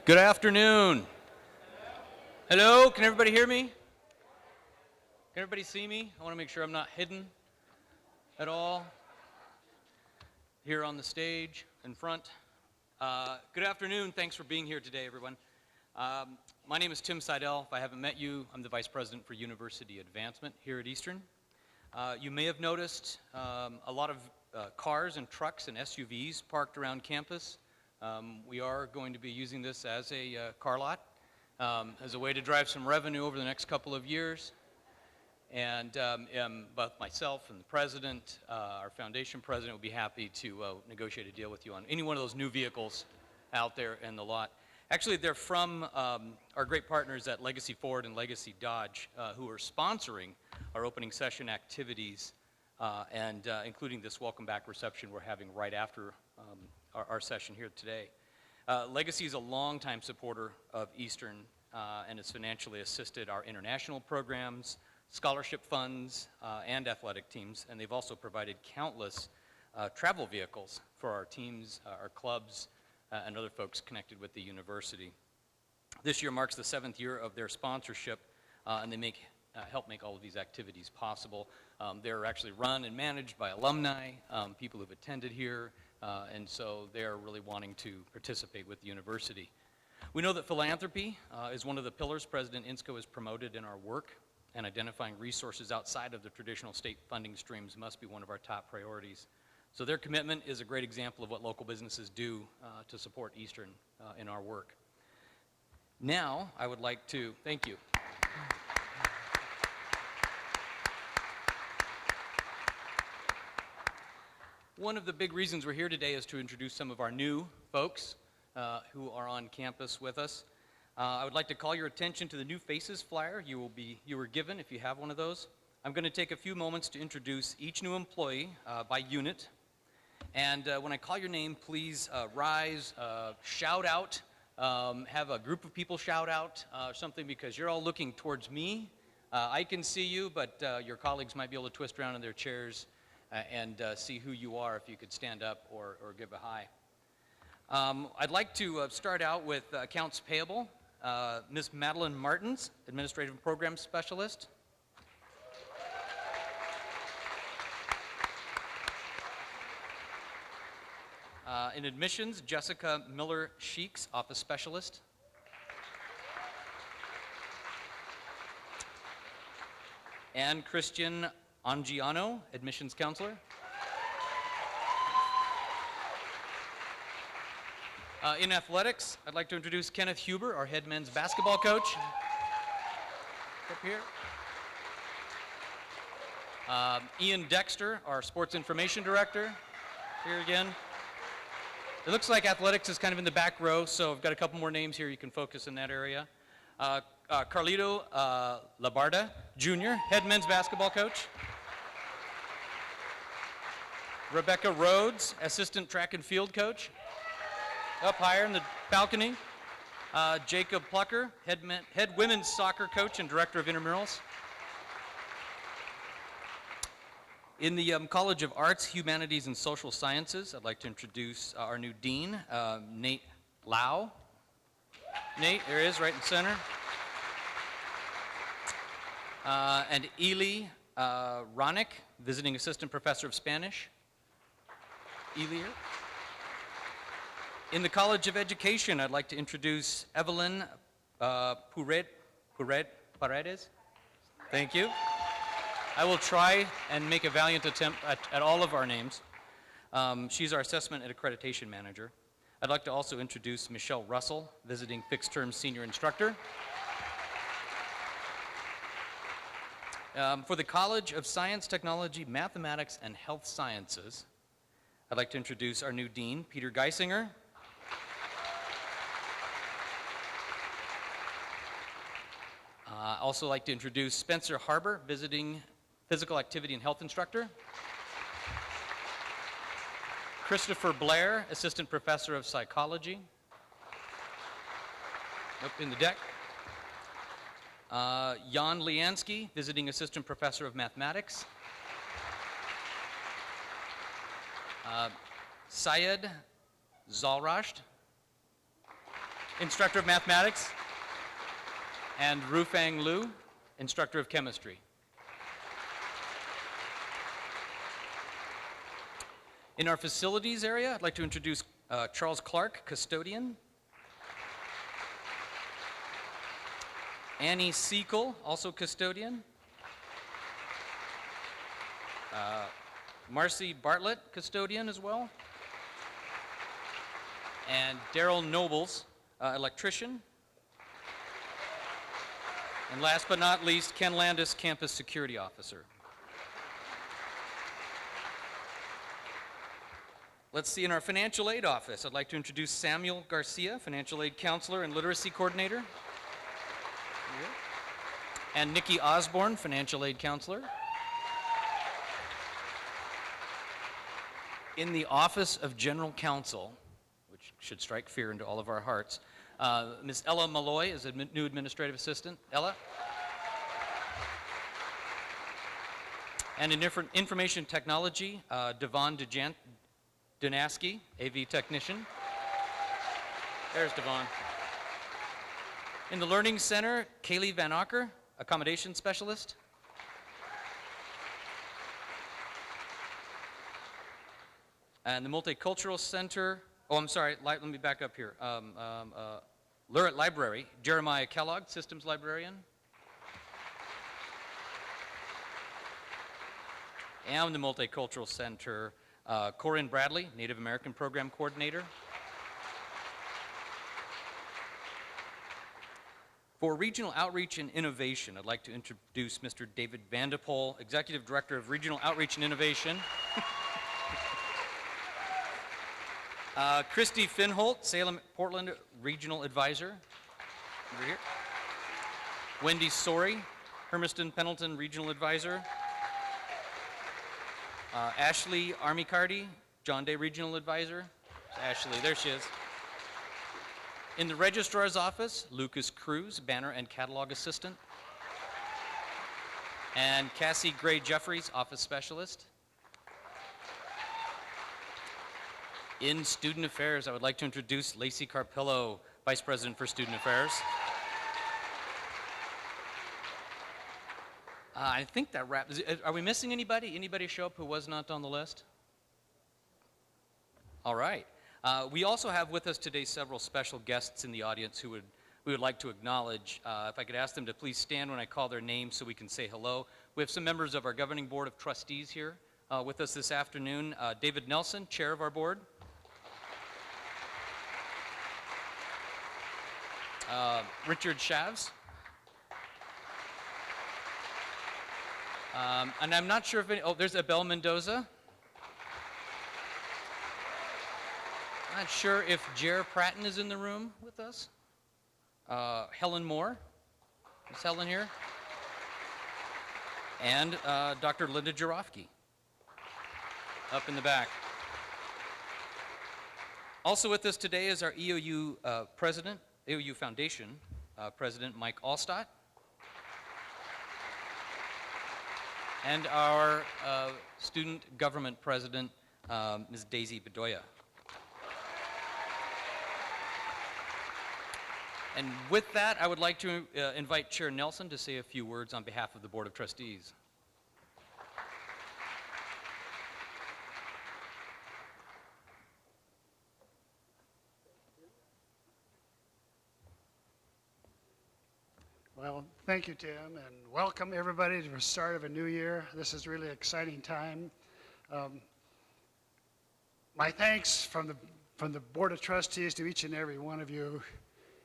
Good afternoon. Hello, can everybody hear me? Can everybody see me? I want to make sure I'm not hidden at all here on the stage in front. Good afternoon. Thanks for being here today, everyone. My name is Tim Seidel. If I haven't met you, I'm the Vice President for University Advancement here at Eastern. You may have noticed a lot of cars and trucks and SUVs parked around campus. We are going to be using this as a car lot, as a way to drive some revenue over the next couple of years. And both myself and the president, our foundation president, will be happy to negotiate a deal with you on any one of those new vehicles out there in the lot. Actually, they're from our great partners at Legacy Ford and Legacy Dodge, who are sponsoring our opening session activities, and including this welcome back reception we're having right after our session here today. Legacy is a longtime supporter of Eastern and has financially assisted our international programs, scholarship funds, and athletic teams, and they've also provided countless travel vehicles for our teams, our clubs, and other folks connected with the university. This year marks the 7th year of their sponsorship, and they help make all of these activities possible. They're actually run and managed by alumni, people who've attended here, and so they're really wanting to participate with the university. We know that philanthropy is one of the pillars President Insco has promoted in our work, and identifying resources outside of the traditional state funding streams must be one of our top priorities. So their commitment is a great example of what local businesses do to support Eastern in our work. Now, I would like to, thank you. One of the big reasons we're here today is to introduce some of our new folks who are on campus with us. I would like to call your attention to the new faces flyer you were given if you have one of those. I'm going to take a few moments to introduce each new employee by unit. And when I call your name, please rise, shout out, have a group of people shout out something, because you're all looking towards me. I can see you, but your colleagues might be able to twist around in their chairs and see who you are if you could stand up or give a hi. I'd like to start out with Accounts Payable, Ms. Madeline Martins, Administrative Program Specialist. In Admissions, Jessica Miller-Sheeks, Office Specialist. And Christian Angiano, Admissions Counselor. In Athletics, I'd like to introduce Kenneth Huber, our head men's basketball coach. Up here. Ian Dexter, our Sports Information Director. Here again. It looks like athletics is kind of in the back row, so I've got a couple more names here. You can focus in that area. Carlito Labarda, Jr., head men's basketball coach. Rebecca Rhodes, assistant track and field coach. Up higher in the balcony. Jacob Plucker, head women's soccer coach and director of intramurals. In the College of Arts, Humanities, and Social Sciences, I'd like to introduce our new dean, Nate Lau. Nate, there he is, right in the center. And Ely Ronick, visiting assistant professor of Spanish. Ely. In the College of Education, I'd like to introduce Evelyn Paredes. Thank you. I will try and make a valiant attempt at all of our names. She's our assessment and accreditation manager. I'd like to also introduce Michelle Russell, visiting fixed-term senior instructor. For the College of Science, Technology, Mathematics, and Health Sciences, I'd like to introduce our new dean, Peter Geisinger. Also like to introduce Spencer Harbor, visiting physical activity and health instructor. Christopher Blair, assistant professor of psychology. Up in the deck. Jan Liansky, visiting assistant professor of mathematics. Syed Zalrasht, Instructor of Mathematics, and Rufang Liu, Instructor of Chemistry. In our facilities area, I'd like to introduce Charles Clark, Custodian. Annie Sekel, also Custodian. Marcy Bartlett, Custodian as well. And Daryl Nobles, Electrician. And last but not least, Ken Landis, Campus Security Officer. Let's see, in our Financial Aid Office, I'd like to introduce Samuel Garcia, Financial Aid Counselor and Literacy Coordinator. And Nikki Osborne, Financial Aid Counselor. In the Office of General Counsel, which should strike fear into all of our hearts, Ms. Ella Malloy is a new Administrative Assistant. Ella? And in Information Technology, Devon Danaski, AV Technician. There's Devon. In the Learning Center, Kaylee Van Akker, Accommodation Specialist. And the Multicultural Center, let me back up here. Lurett Library, Jeremiah Kellogg, Systems Librarian. And the Multicultural Center, Corinne Bradley, Native American Program Coordinator. For Regional Outreach and Innovation, I'd like to introduce Mr. David Vandepol, Executive Director of Regional Outreach and Innovation. Christy Finholt, Salem-Portland Regional Advisor, over here. Wendy Sorey, Hermiston Pendleton Regional Advisor. Ashley Armicardi, John Day Regional Advisor. Ashley, there she is. In the Registrar's Office, Lucas Cruz, Banner and Catalog Assistant. And Cassie Gray Jeffries, Office Specialist. In Student Affairs, I would like to introduce Lacey Carpillo, Vice President for Student Affairs. I think that wraps. Are we missing anybody? Anybody show up who was not on the list? All right. We also have with us today several special guests in the audience who we would like to acknowledge. If I could ask them to please stand when I call their names so we can say hello. We have some members of our Governing Board of Trustees here with us this afternoon. David Nelson, Chair of our board. Richard Shavs. And I'm not sure if there's Abel Mendoza. I'm not sure if Jer Pratton is in the room with us. Helen Moore. Is Helen here? And Dr. Linda Jarofsky up in the back. Also with us today is our EOU President, EOU Foundation President Mike Alstock. And our Student Government President, Ms. Daisy Bedoya. And with that, I would like to invite Chair Nelson to say a few words on behalf of the Board of Trustees. Well, thank you, Tim, and welcome everybody to the start of a new year. This is really an exciting time. My thanks from the Board of Trustees to each and every one of you,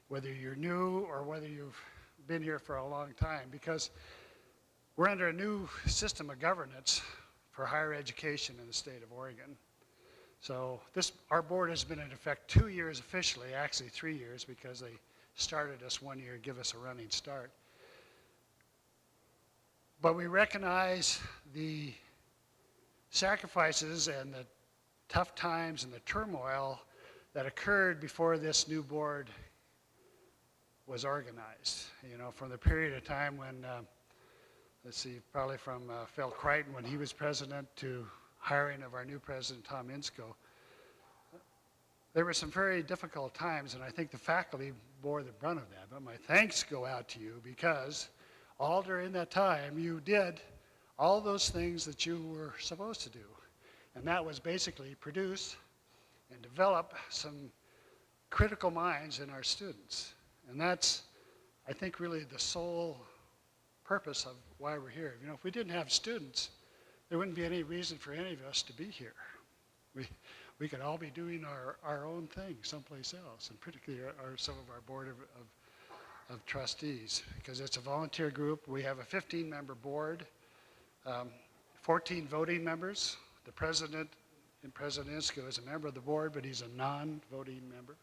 whether you're new or whether you've been here for a long time, because we're under a new system of governance for higher education in the state of Oregon. So our board has been in effect 2 years officially, actually 3 years, because they started us 1 year, give us a running start. But we recognize the sacrifices and the tough times and the turmoil that occurred before this new board was organized. You know, from the period of time when, let's see, probably from Phil Crichton when he was president to hiring of our new president, Tom Insco. there were some very difficult times, and I think the faculty bore the brunt of that. But my thanks go out to you because all during that time you did all those things that you were supposed to do. And that was basically produce and develop some critical minds in our students. And that's, I think, really the sole purpose of why we're here. You know, if we didn't have students, there wouldn't be any reason for any of us to be here. We could all be doing our own thing someplace else, and particularly some of our board of trustees, because it's a volunteer group. We have a 15-member board, 14 voting members. The president and President Insco is a member of the board, but he's a non-voting member.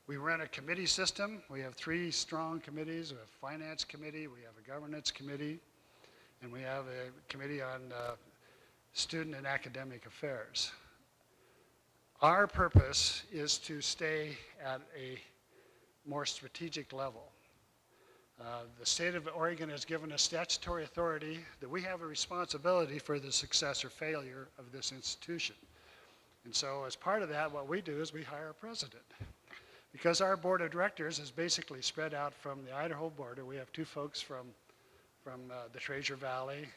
We run a committee system. We have 3 strong committees. We have a finance committee, we have a governance committee, and we have a committee on student and academic affairs. Our purpose is to stay at a more strategic level. The state of Oregon has given us statutory authority that we have a responsibility for the success or failure of this institution. And so as part of that, what we do is we hire a president. Because our board of directors is basically spread out from the Idaho border. We have 2 folks from the Treasure Valley,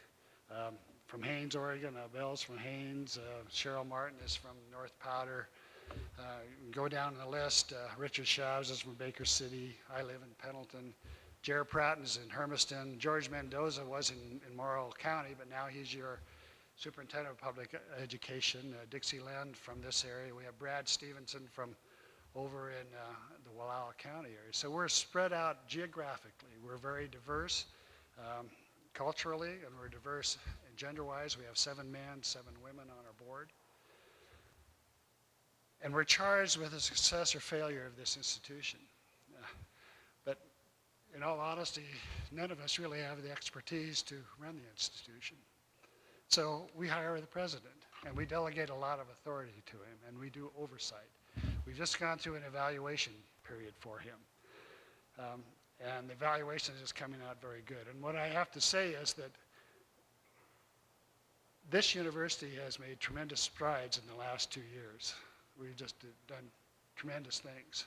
from Haines, Oregon. Belle's from Haines. Cheryl Martin is from North Powder. Go down the list. Richard Shavs is from Baker City. I live in Pendleton. Jared Pratton is in Hermiston. George Mendoza was in Morrill County, but now he's your superintendent of public education. Dixie Land from this area. We have Brad Stevenson from over in the Wallowa County area. So we're spread out geographically. We're very diverse culturally, and we're diverse gender-wise. We have 7 men, 7 women on our board. And we're charged with the success or failure of this institution. But in all honesty, none of us really have the expertise to run the institution. So we hire the president, and we delegate a lot of authority to him, and we do oversight. We've just gone through an evaluation period for him. And the evaluation is coming out very good. And what I have to say is that this university has made tremendous strides in the last 2 years. We've just done tremendous things.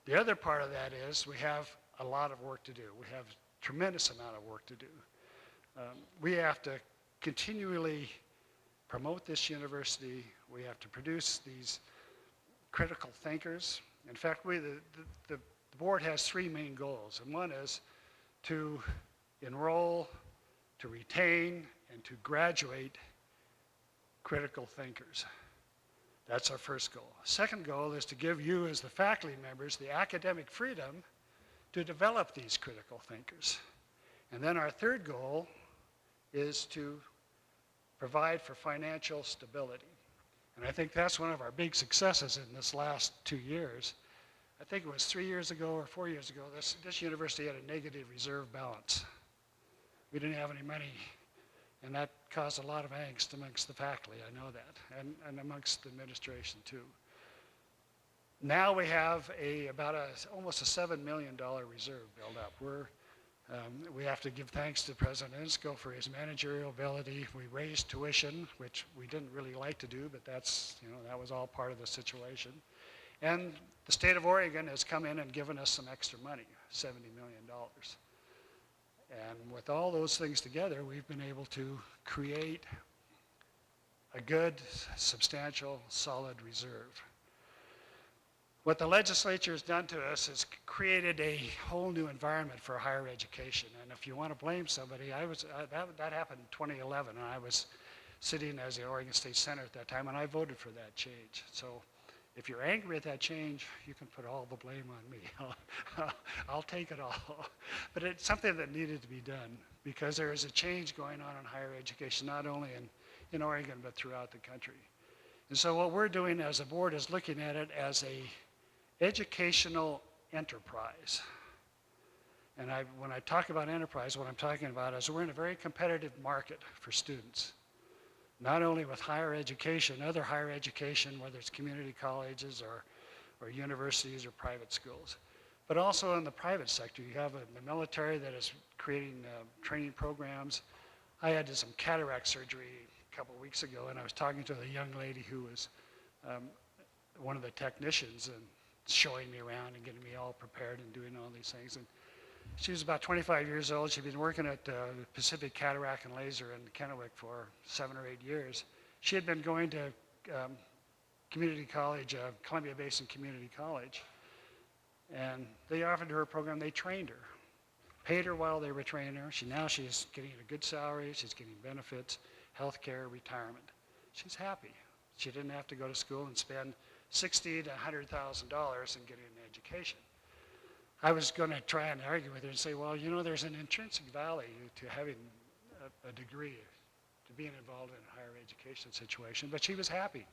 The other part of that is we have a lot of work to do. We have a tremendous amount of work to do. We have to continually promote this university. We have to produce these critical thinkers. In fact, the board has 3 main goals, and one is to enroll, to retain, and to graduate critical thinkers. That's our first goal. Second goal is to give you as the faculty members the academic freedom to develop these critical thinkers. And then our third goal is to provide for financial stability. And I think that's one of our big successes in this last 2 years. I think it was 3 years ago or 4 years ago, this university had a negative reserve balance. We didn't have any money, and that caused a lot of angst amongst the faculty, I know that, and amongst the administration too. Now we have almost a $7 million reserve built up. We have to give thanks to President Insco for his managerial ability. We raised tuition, which we didn't really like to do, but that was all part of the situation. And the state of Oregon has come in and given us some extra money, $70 million. And with all those things together, we've been able to create a good, substantial, solid reserve. What the legislature has done to us is created a whole new environment for higher education. And if you want to blame somebody, that happened in 2011, and I was sitting as the Oregon State Senator at that time, and I voted for that change. So if you're angry at that change, you can put all the blame on me. I'll take it all. But it's something that needed to be done because there is a change going on in higher education, not only in Oregon, but throughout the country. And so what we're doing as a board is looking at it as a educational enterprise. And when I talk about enterprise, what I'm talking about is we're in a very competitive market for students. Not only with higher education, other higher education, whether it's community colleges or universities or private schools, but also in the private sector. You have the military that is creating training programs. I had some cataract surgery a couple of weeks ago, and I was talking to a young lady who was one of the technicians and showing me around and getting me all prepared and doing all these things. And she was about 25 years old. She'd been working at Pacific Cataract and Laser in Kennewick for 7 or 8 years. She had been going to community college, Columbia Basin Community College. And they offered her a program. They trained her, paid her while they were training her. Now she's getting a good salary. She's getting benefits, health care, retirement. She's happy. She didn't have to go to school and spend $60,000 to $100,000 in getting an education. I was going to try and argue with her and say, well, you know, there's an intrinsic value to having a degree, to being involved in a higher education situation, but she was happy.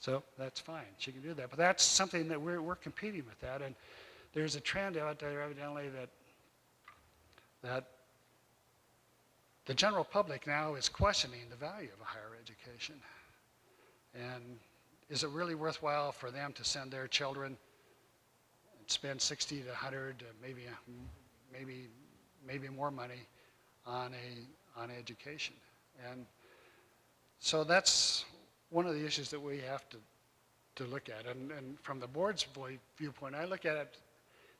So that's fine. She can do that. But that's something that we're competing with that. And there's a trend out there evidently that the general public now is questioning the value of a higher education. And is it really worthwhile for them to send their children and spend 60 to 100, maybe more money on education? And so that's one of the issues that we have to look at. And from the board's viewpoint, I look at it,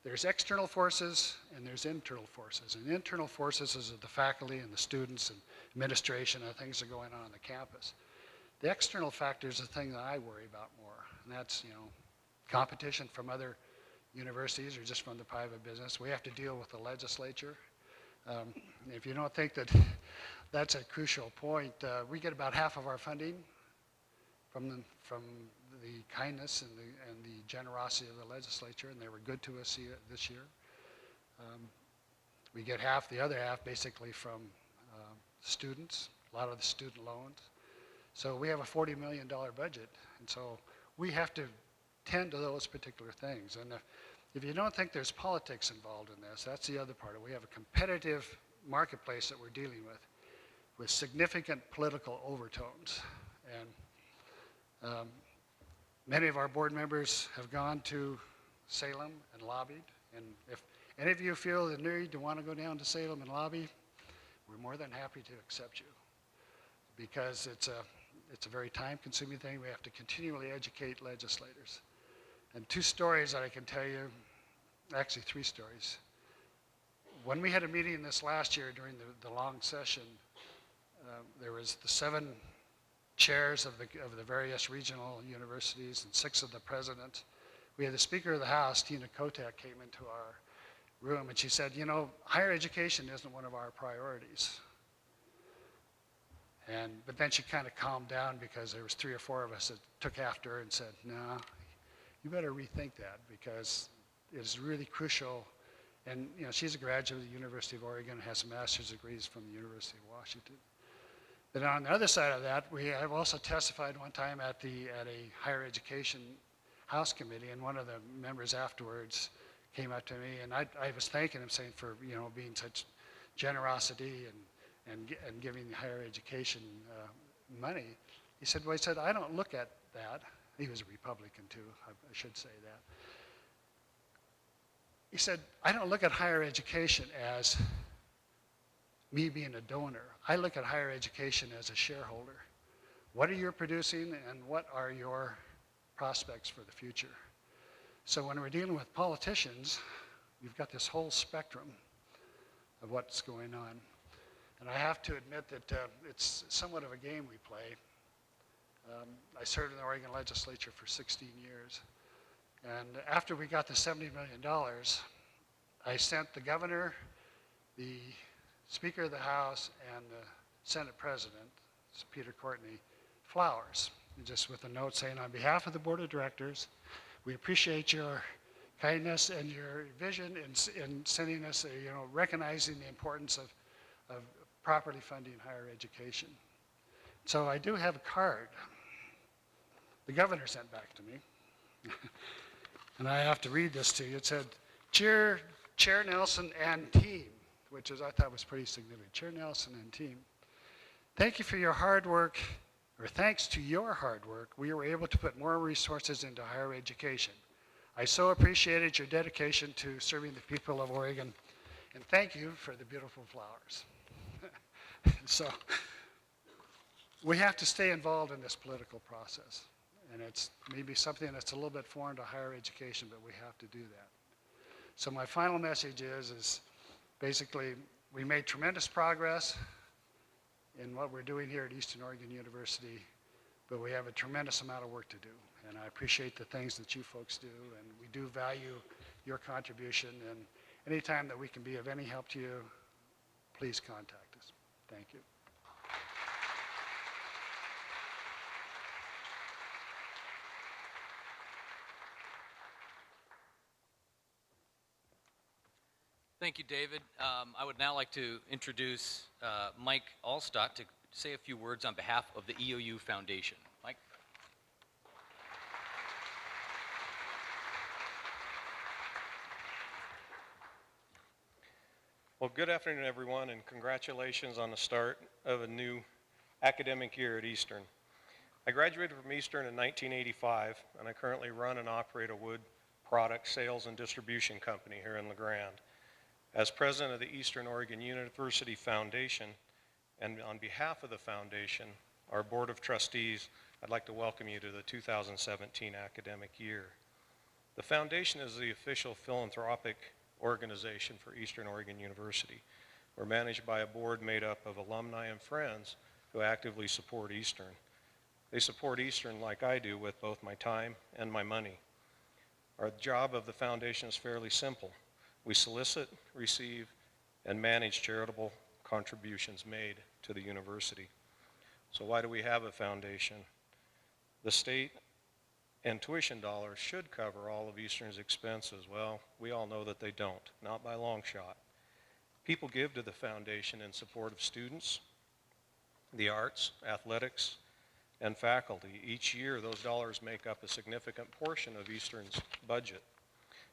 there's external forces and there's internal forces. And internal forces is the faculty and the students and administration and things that are going on the campus. The external factor is the thing that I worry about more, and that's, you know, competition from other universities or just from the private business. We have to deal with the legislature. If you don't think that that's a crucial point, we get about half of our funding from the kindness and the generosity of the legislature, and they were good to us this year. We get the other half basically from students, a lot of the student loans. So we have a $40 million budget, and so we have to tend to those particular things. And if you don't think there's politics involved in this, that's the other part of it. We have a competitive marketplace that we're dealing with significant political overtones. And many of our board members have gone to Salem and lobbied. And if any of you feel the need to want to go down to Salem and lobby, we're more than happy to accept you, because it's a very time-consuming thing. We have to continually educate legislators. And 2 stories that I can tell you, actually 3 stories. When we had a meeting this last year during the long session, there was the 7 chairs of the various regional universities and 6 of the presidents. We had the Speaker of the House, Tina Kotek, came into our room and she said, you know, higher education isn't one of our priorities. But then she kind of calmed down because there was 3 or 4 of us that took after her and said, no, you better rethink that, because it's really crucial. And you know, she's a graduate of the University of Oregon, has master's degrees from the University of Washington. But on the other side of that, I've also testified one time at a higher education House committee, and one of the members afterwards came up to me, and I was thanking him, saying for, you know, being such generosity and giving the higher education money. He said, I don't look at that. He was a Republican too, I should say that. He said, I don't look at higher education as me being a donor. I look at higher education as a shareholder. What are you producing, and what are your prospects for the future? So when we're dealing with politicians, you've got this whole spectrum of what's going on. And I have to admit that it's somewhat of a game we play. I served in the Oregon legislature for 16 years. And after we got the $70 million, I sent the governor, the Speaker of the House, and the Senate President, Peter Courtney, flowers, just with a note saying, on behalf of the Board of Directors, we appreciate your kindness and your vision in sending us, recognizing the importance of properly funding higher education. So I do have a card the governor sent back to me. And I have to read this to you. It said, Chair Nelson and team, which I thought was pretty significant. Chair Nelson and team, thank you for your hard work, or thanks to your hard work, we were able to put more resources into higher education. I so appreciated your dedication to serving the people of Oregon, and thank you for the beautiful flowers. So we have to stay involved in this political process. And it's maybe something that's a little bit foreign to higher education, but we have to do that. So my final message is basically we made tremendous progress in what we're doing here at Eastern Oregon University, but we have a tremendous amount of work to do. And I appreciate the things that you folks do, and we do value your contribution. And anytime that we can be of any help to you, please contact us. Thank you. Thank you, David. I would now like to introduce Mike Alstock to say a few words on behalf of the EOU Foundation. Mike? Well, good afternoon, everyone, and congratulations on the start of a new academic year at Eastern. I graduated from Eastern in 1985, and I currently run and operate a wood product sales and distribution company here in La Grande. As president of the Eastern Oregon University Foundation, and on behalf of the foundation, our board of trustees, I'd like to welcome you to the 2017 academic year. The foundation is the official philanthropic organization for Eastern Oregon University. We're managed by a board made up of alumni and friends who actively support Eastern. They support Eastern like I do with both my time and my money. Our job of the foundation is fairly simple. We solicit, receive, and manage charitable contributions made to the university. So why do we have a foundation? The state and tuition dollars should cover all of Eastern's expenses. Well, we all know that they don't, not by a long shot. People give to the foundation in support of students, the arts, athletics, and faculty. Each year, those dollars make up a significant portion of Eastern's budget.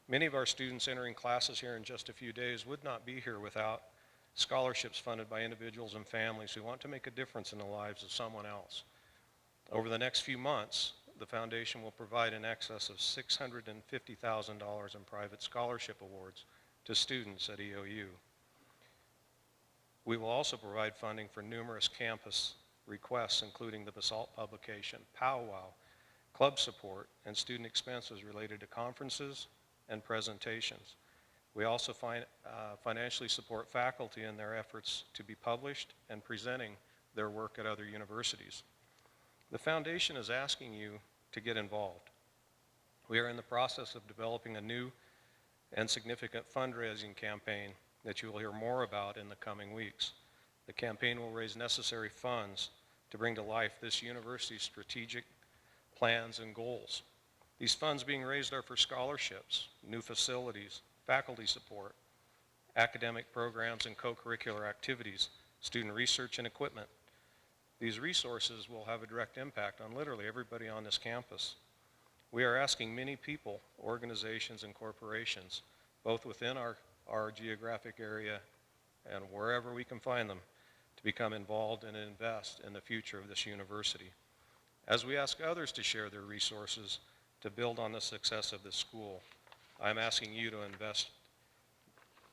Many of our students entering classes here in just a few days would not be here without scholarships funded by individuals and families who want to make a difference in the lives of someone else. Over the next few months, the foundation will provide in excess of $650,000 in private scholarship awards to students at EOU. We will also provide funding for numerous campus requests, including the Basalt publication, powwow, club support, and student expenses related to conferences and presentations. We also financially support faculty in their efforts to be published and presenting their work at other universities. The foundation is asking you to get involved. We are in the process of developing a new and significant fundraising campaign that you will hear more about in the coming weeks. The campaign will raise necessary funds to bring to life this university's strategic plans and goals. These funds being raised are for scholarships, new facilities, faculty support, academic programs and co-curricular activities, student research and equipment. These resources will have a direct impact on literally everybody on this campus. We are asking many people, organizations, and corporations, both within our geographic area and wherever we can find them, to become involved and invest in the future of this university. As we ask others to share their resources to build on the success of this school, I'm asking you to invest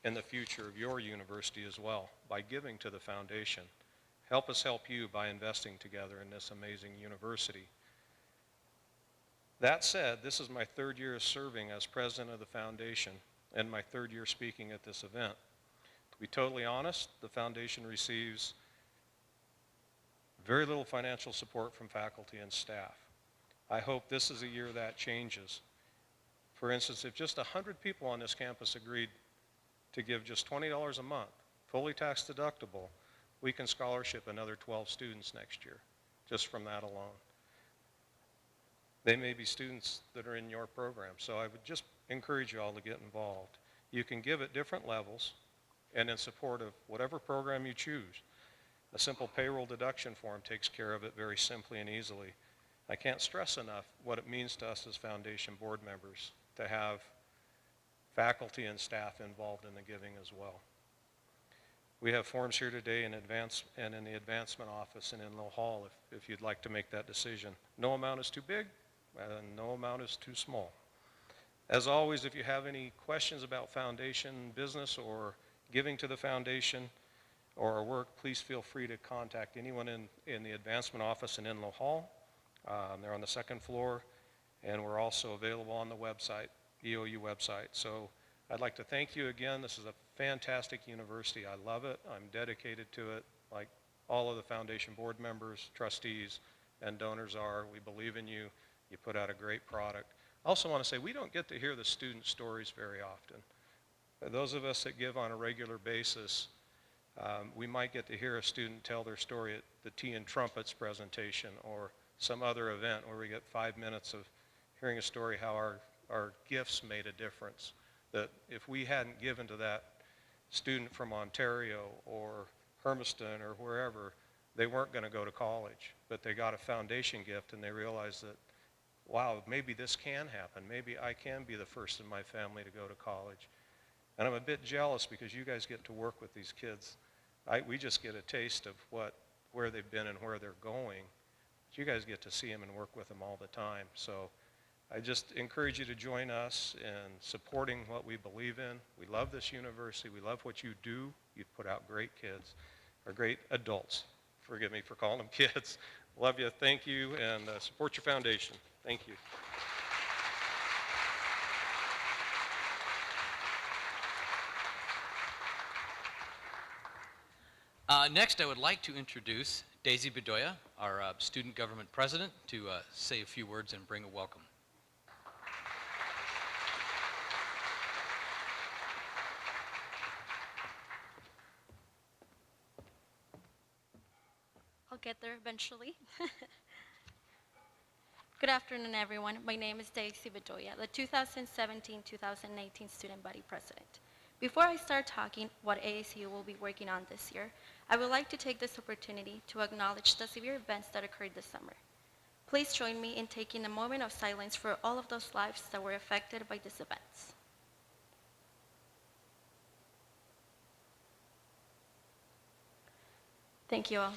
in the future of your university as well by giving to the foundation. Help us help you by investing together in this amazing university. That said, this is my third year serving as president of the foundation and my third year speaking at this event. To be totally honest, the foundation receives very little financial support from faculty and staff. I hope this is a year that changes. For instance, if just 100 people on this campus agreed to give just $20 a month, fully tax deductible, we can scholarship another 12 students next year, just from that alone. They may be students that are in your program, so I would just encourage you all to get involved. You can give at different levels and in support of whatever program you choose. A simple payroll deduction form takes care of it very simply and easily. I can't stress enough what it means to us as foundation board members to have faculty and staff involved in the giving as well. We have forms here today in advance and in the advancement office and in Low Hall if you'd like to make that decision. No amount is too big and no amount is too small. As always, if you have any questions about foundation business or giving to the foundation or our work, please feel free to contact anyone in the advancement office and in Low Hall. They're on the second floor, and we're also available on the website, EOU website. So I'd like to thank you again. This is a fantastic university. I love it. I'm dedicated to it, like all of the foundation board members, trustees, and donors are. We believe in you. You put out a great product. I also want to say we don't get to hear the student stories very often. Those of us that give on a regular basis, we might get to hear a student tell their story at the Tea and Trumpets presentation or some other event where we get 5 minutes of hearing a story how our gifts made a difference. That if we hadn't given to that student from Ontario or Hermiston or wherever, they weren't going to go to college, but they got a foundation gift and they realized that, wow, maybe this can happen. Maybe I can be the first in my family to go to college. And I'm a bit jealous because you guys get to work with these kids. We just get a taste of where they've been and where they're going. But you guys get to see them and work with them all the time. So I just encourage you to join us in supporting what we believe in. We love this university. We love what you do. You put out great kids, or great adults. Forgive me for calling them kids. Love you. Thank you. And support your foundation. Thank you. Next, I would like to introduce Daisy Bedoya, our student government president, to say a few words and bring a welcome. I'll get there eventually. Good afternoon, everyone. My name is Daisy Bedoya, the 2017-2018 Student Body President. Before I start talking what ASU will be working on this year, I would like to take this opportunity to acknowledge the severe events that occurred this summer. Please join me in taking a moment of silence for all of those lives that were affected by these events. Thank you all.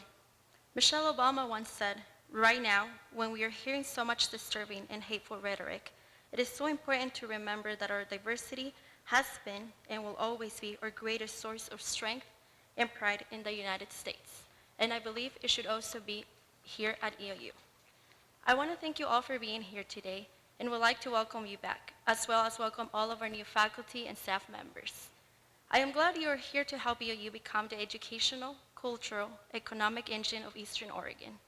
Michelle Obama once said, "Right now, when we are hearing so much disturbing and hateful rhetoric, it is so important to remember that our diversity has been and will always be our greatest source of strength and pride in the United States. And I believe it should also be here at EOU. I want to thank you all for being here today and would like to welcome you back, as well as welcome all of our new faculty and staff members. I am glad you are here to help EOU become the educational, cultural, economic engine of Eastern Oregon.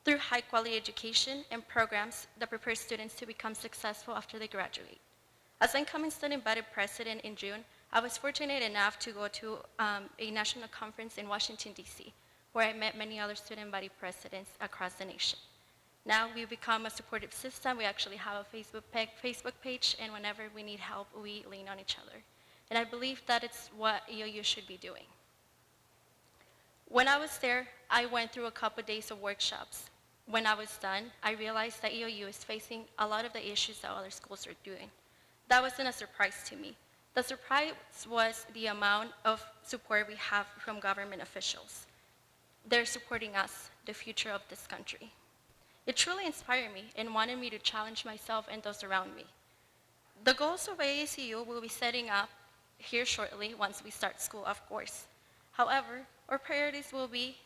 Through high-quality education and programs that prepare students to become successful after they graduate. As incoming student body president in June, I was fortunate enough to go to a national conference in Washington, D.C., where I met many other student body presidents across the nation. Now we've become a supportive system. We actually have a Facebook page, and whenever we need help, we lean on each other. And I believe that it's what EOU should be doing. When I was there, I went through a couple days of workshops. When I was done, I realized that EOU is facing a lot of the issues that other schools are doing. That wasn't a surprise to me. The surprise was the amount of support we have from government officials. They're supporting us, the future of this country. It truly inspired me and wanted me to challenge myself and those around me. The goals of ASU will be setting up here shortly once we start school, of course. However, our priorities will be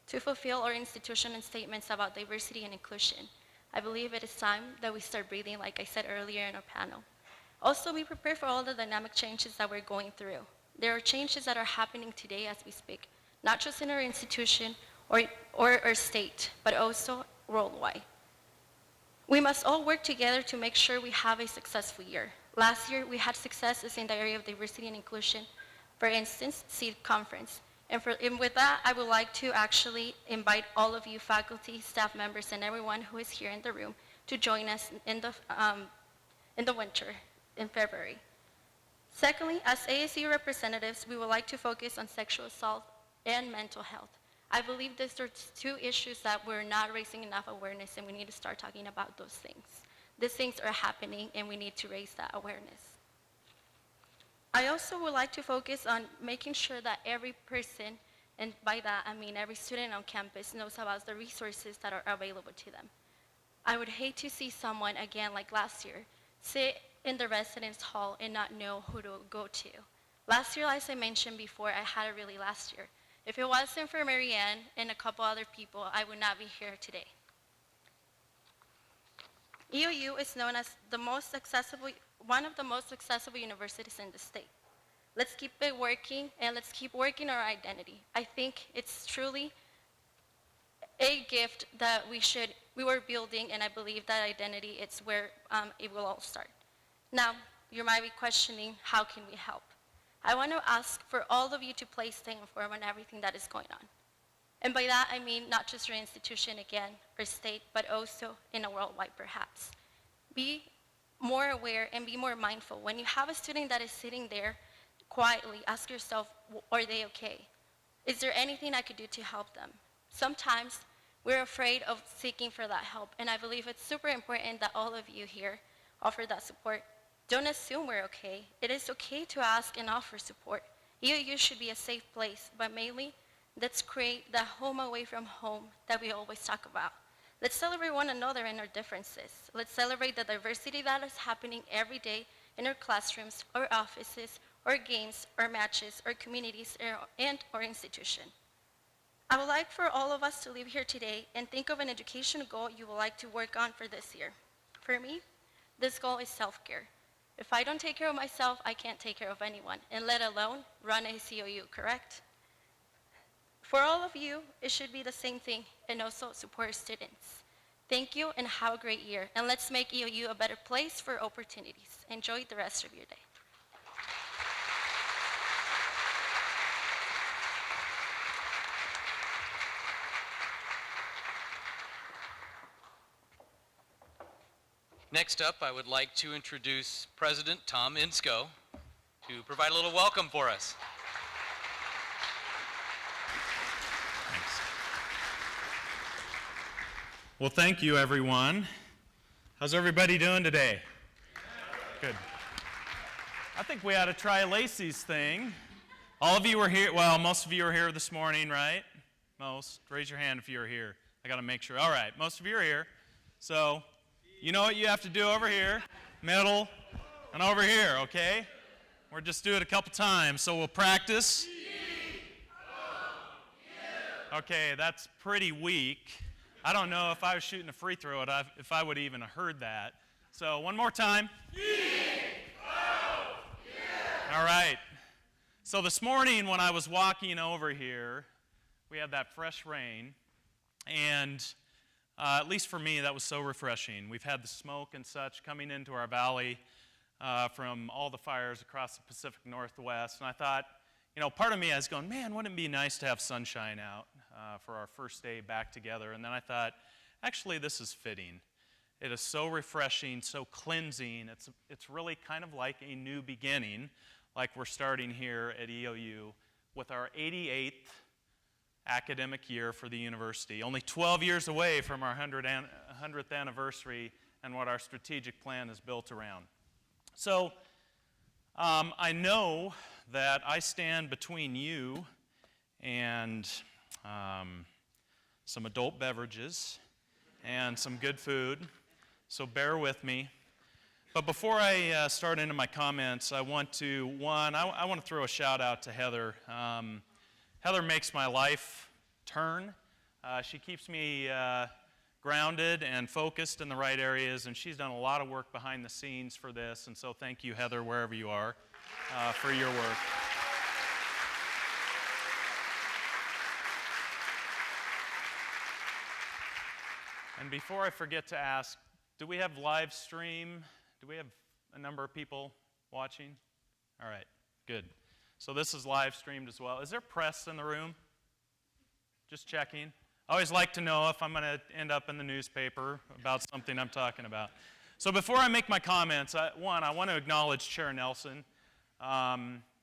to fulfill our institution and statements about diversity and inclusion. I believe it is time that we start breathing, like I said earlier in our panel. Also, be prepared for all the dynamic changes that we're going through. There are changes that are happening today as we speak, not just in our institution or our state, but also worldwide. We must all work together to make sure we have a successful year. Last year, we had successes in the area of diversity and inclusion. For instance, SEED conference. And with that, I would like to actually invite all of you faculty, staff members, and everyone who is here in the room to join us in the winter, in February. Secondly, as ASU representatives, we would like to focus on sexual assault and mental health. I believe these are two issues that we're not raising enough awareness, and we need to start talking about those things. These things are happening, and we need to raise that awareness. I also would like to focus on making sure that every person, and by that I mean every student on campus, knows about the resources that are available to them. I would hate to see someone, again like last year, sit in the residence hall and not know who to go to. Last year, as I mentioned before, I had it really last year. If it wasn't for Marianne and a couple other people, I would not be here today. EOU is known as one of the most accessible universities in the state. Let's keep it working, and let's keep working our identity. I think it's truly a gift that we were building, and I believe that identity is where it will all start. Now, you might be questioning, how can we help? I want to ask for all of you to please stay informed on everything that is going on. And by that, I mean not just your institution again, or state, but also in a worldwide perhaps. Be more aware and be more mindful. When you have a student that is sitting there quietly, ask yourself, are they okay? Is there anything I could do to help them? Sometimes we're afraid of seeking for that help, and I believe it's super important that all of you here offer that support. Don't assume we're okay. It is okay to ask and offer support. EOU should be a safe place, but mainly, let's create the home away from home that we always talk about. Let's celebrate one another and our differences. Let's celebrate the diversity that is happening every day in our classrooms, our offices, our games, our matches, our communities, and our institution. I would like for all of us to leave here today and think of an education goal you would like to work on for this year. For me, this goal is self-care. If I don't take care of myself, I can't take care of anyone, and let alone run a COU, correct? For all of you, it should be the same thing, and also support students. Thank you, and have a great year. And let's make EOU a better place for opportunities. Enjoy the rest of your day. Next up, I would like to introduce President Tom Insco to provide a little welcome for us. Thanks. Well, thank you, everyone. How's everybody doing today? Good. I think we ought to try Lacey's thing. All of you were here, well, most of you were here this morning, right? Most. Raise your hand if you were here. I got to make sure. All right, most of you are here. So, you know what you have to do over here, middle, and over here, okay? We'll just do it a couple times, so we'll practice. Okay, that's pretty weak. I don't know if I was shooting a free throw, if I would even have heard that. So one more time. All right. So this morning when I was walking over here, we had that fresh rain, and at least for me, that was so refreshing. We've had the smoke and such coming into our valley from all the fires across the Pacific Northwest, and I thought, you know, part of me, I was going, man, wouldn't it be nice to have sunshine out for our first day back together? And then I thought, actually, this is fitting. It is so refreshing, so cleansing. It's really kind of like a new beginning, like we're starting here at EOU with our 88th academic year for the university, only 12 years away from our 100th anniversary and what our strategic plan is built around. So I know that I stand between you and some adult beverages and some good food, so bear with me. But before I start into my comments, I want to throw a shout out to Heather. Heather makes my life turn. She keeps me grounded and focused in the right areas, and she's done a lot of work behind the scenes for this, and so thank you, Heather, wherever you are, for your work. And before I forget to ask, do we have live stream? Do we have a number of people watching? All right, good. So this is live streamed as well. Is there press in the room? Just checking. I always like to know if I'm going to end up in the newspaper about something I'm talking about. So before I make my comments, I want to acknowledge Chair Nelson.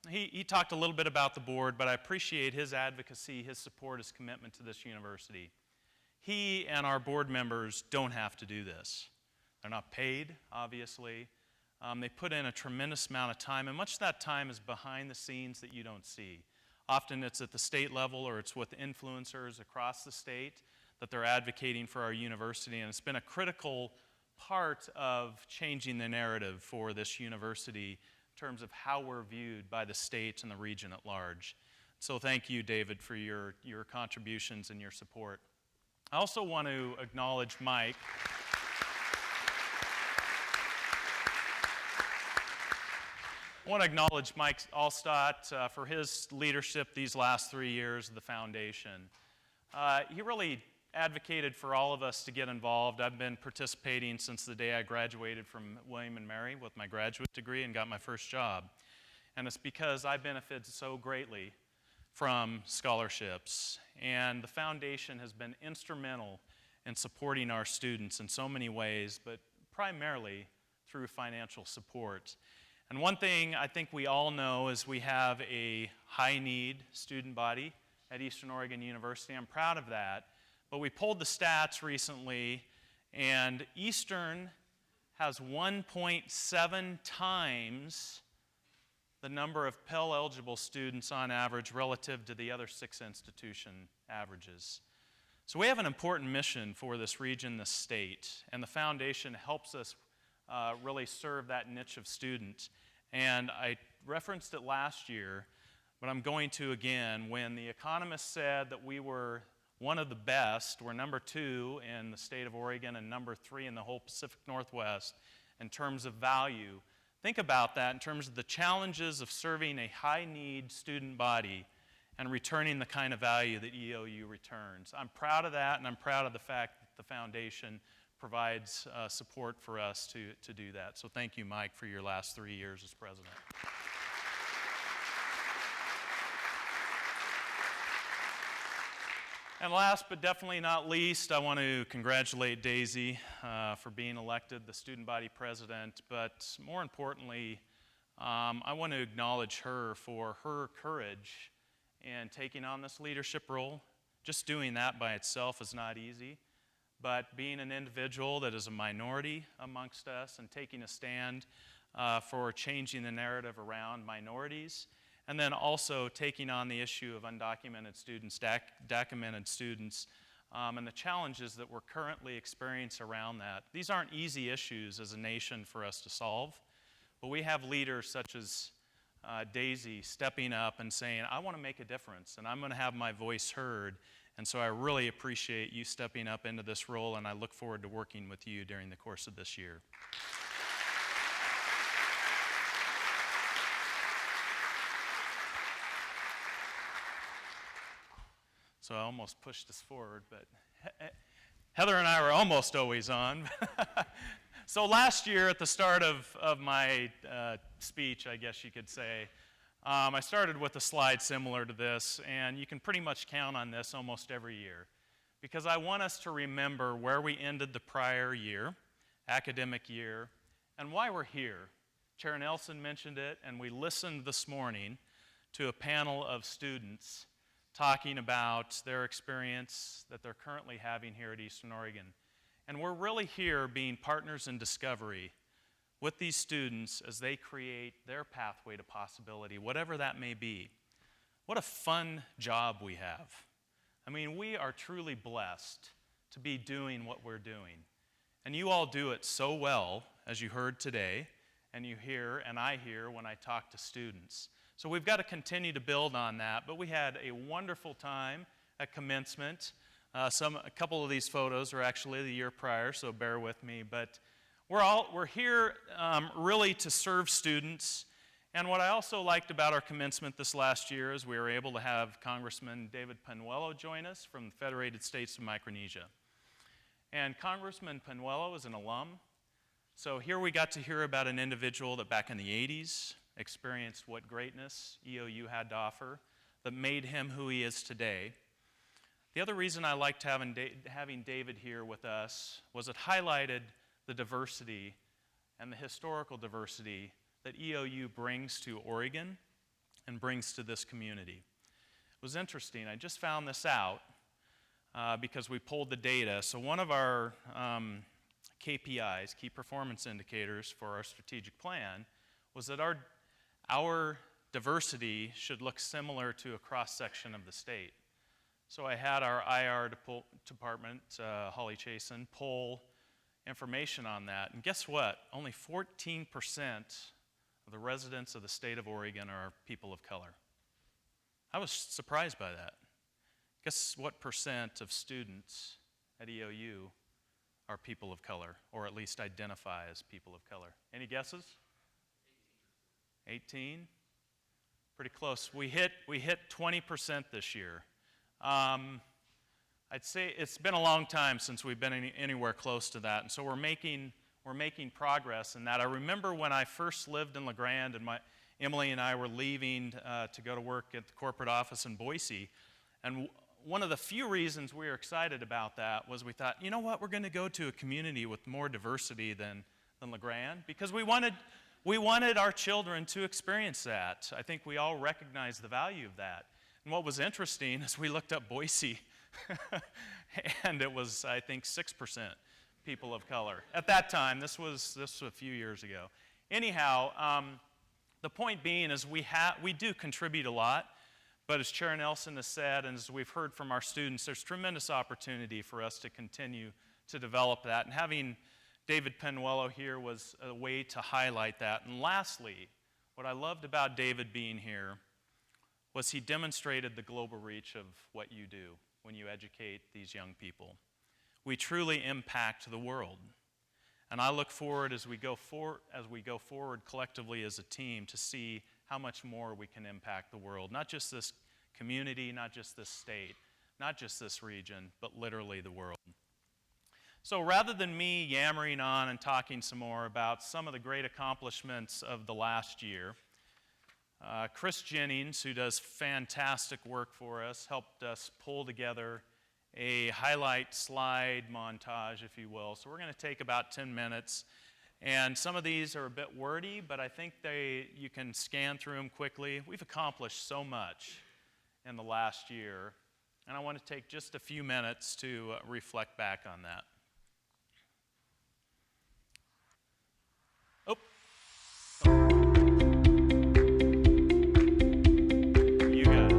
He talked a little bit about the board, but I appreciate his advocacy, his support, his commitment to this university. He and our board members don't have to do this. They're not paid, obviously. They put in a tremendous amount of time, and much of that time is behind the scenes that you don't see. Often it's at the state level or it's with influencers across the state that they're advocating for our university, and it's been a critical part of changing the narrative for this university in terms of how we're viewed by the state and the region at large. So thank you, David, for your contributions and your support. I also want to acknowledge Mike. I want to acknowledge Mike Alstock for his leadership these last 3 years of the foundation. He really advocated for all of us to get involved. I've been participating since the day I graduated from William & Mary with my graduate degree and got my first job. And it's because I benefited so greatly from scholarships. And the foundation has been instrumental in supporting our students in so many ways, but primarily through financial support. And one thing I think we all know is we have a high-need student body at Eastern Oregon University. I'm proud of that. But we pulled the stats recently, and Eastern has 1.7 times the number of Pell-eligible students on average relative to the other 6 institution averages. So we have an important mission for this region, this state, and the foundation helps us really serve that niche of student. And I referenced it last year, but I'm going to again. When The Economist said that we were one of the best, we're number 2 in the state of Oregon and number 3 in the whole Pacific Northwest in terms of value. Think about that in terms of the challenges of serving a high-need student body and returning the kind of value that EOU returns. I'm proud of that, and I'm proud of the fact that the foundation provides support for us to do that. So thank you, Mike, for your last 3 years as president. And last but definitely not least, I want to congratulate Daisy for being elected the student body president, but more importantly, I want to acknowledge her for her courage in taking on this leadership role. Just doing that by itself is not easy, but being an individual that is a minority amongst us and taking a stand for changing the narrative around minorities, and then also taking on the issue of undocumented students, documented students, and the challenges that we're currently experiencing around that. These aren't easy issues as a nation for us to solve, but we have leaders such as Daisy stepping up and saying, I want to make a difference, and I'm going to have my voice heard. And so I really appreciate you stepping up into this role, and I look forward to working with you during the course of this year. So I almost pushed us forward, but Heather and I were almost always on. So last year at the start of my speech, I guess you could say, I started with a slide similar to this, and you can pretty much count on this almost every year, because I want us to remember where we ended the prior year, academic year, and why we're here. Chair Nelson mentioned it, and we listened this morning to a panel of students talking about their experience that they're currently having here at Eastern Oregon. And we're really here being partners in discovery with these students as they create their pathway to possibility, whatever that may be. What a fun job we have. I mean, we are truly blessed to be doing what we're doing. And you all do it so well, as you heard today, and you hear, and I hear when I talk to students. So we've got to continue to build on that, but we had a wonderful time at commencement. A couple of these photos are actually the year prior, so bear with me. But we're here really to serve students. And what I also liked about our commencement this last year is we were able to have Congressman David Panuelo join us from the Federated States of Micronesia. And Congressman Panuelo is an alum. So here we got to hear about an individual that back in the 80s experienced what greatness EOU had to offer that made him who he is today. The other reason I liked having David here with us was it highlighted the diversity and the historical diversity that EOU brings to Oregon and brings to this community. It was interesting. I just found this out because we pulled the data. So one of our KPIs, key performance indicators for our strategic plan, was that our diversity should look similar to a cross-section of the state. So I had our IR department, Holly Chasen, pull information on that. And guess what? Only 14% of the residents of the state of Oregon are people of color. I was surprised by that. Guess what percent of students at EOU are people of color, or at least identify as people of color? Any guesses? 18? Pretty close. We hit 20% this year. I'd say it's been a long time since we've been anywhere close to that, and so we're making progress in that. I remember when I first lived in La Grande, and Emily and I were leaving to go to work at the corporate office in Boise, and one of the few reasons we were excited about that was we thought, you know what, we're going to go to a community with more diversity than La Grande, because we wanted our children to experience that. I think we all recognize the value of that. And what was interesting is we looked up Boise, and it was, I think, 6% people of color. At that time, this was a few years ago. Anyhow, the point being is we do contribute a lot, but as Chair Nelson has said, and as we've heard from our students, there's tremendous opportunity for us to continue to develop that. And having David Penuello here was a way to highlight that. And lastly, what I loved about David being here was he demonstrated the global reach of what you do when you educate these young people. We truly impact the world. And I look forward as we go forward collectively as a team to see how much more we can impact the world. Not just this community, not just this state, not just this region, but literally the world. So rather than me yammering on and talking some more about some of the great accomplishments of the last year, Chris Jennings, who does fantastic work for us, helped us pull together a highlight slide montage, if you will. So we're going to take about 10 minutes. And some of these are a bit wordy, but I think you can scan through them quickly. We've accomplished so much in the last year, and I want to take just a few minutes to reflect back on that. Oh. You got it.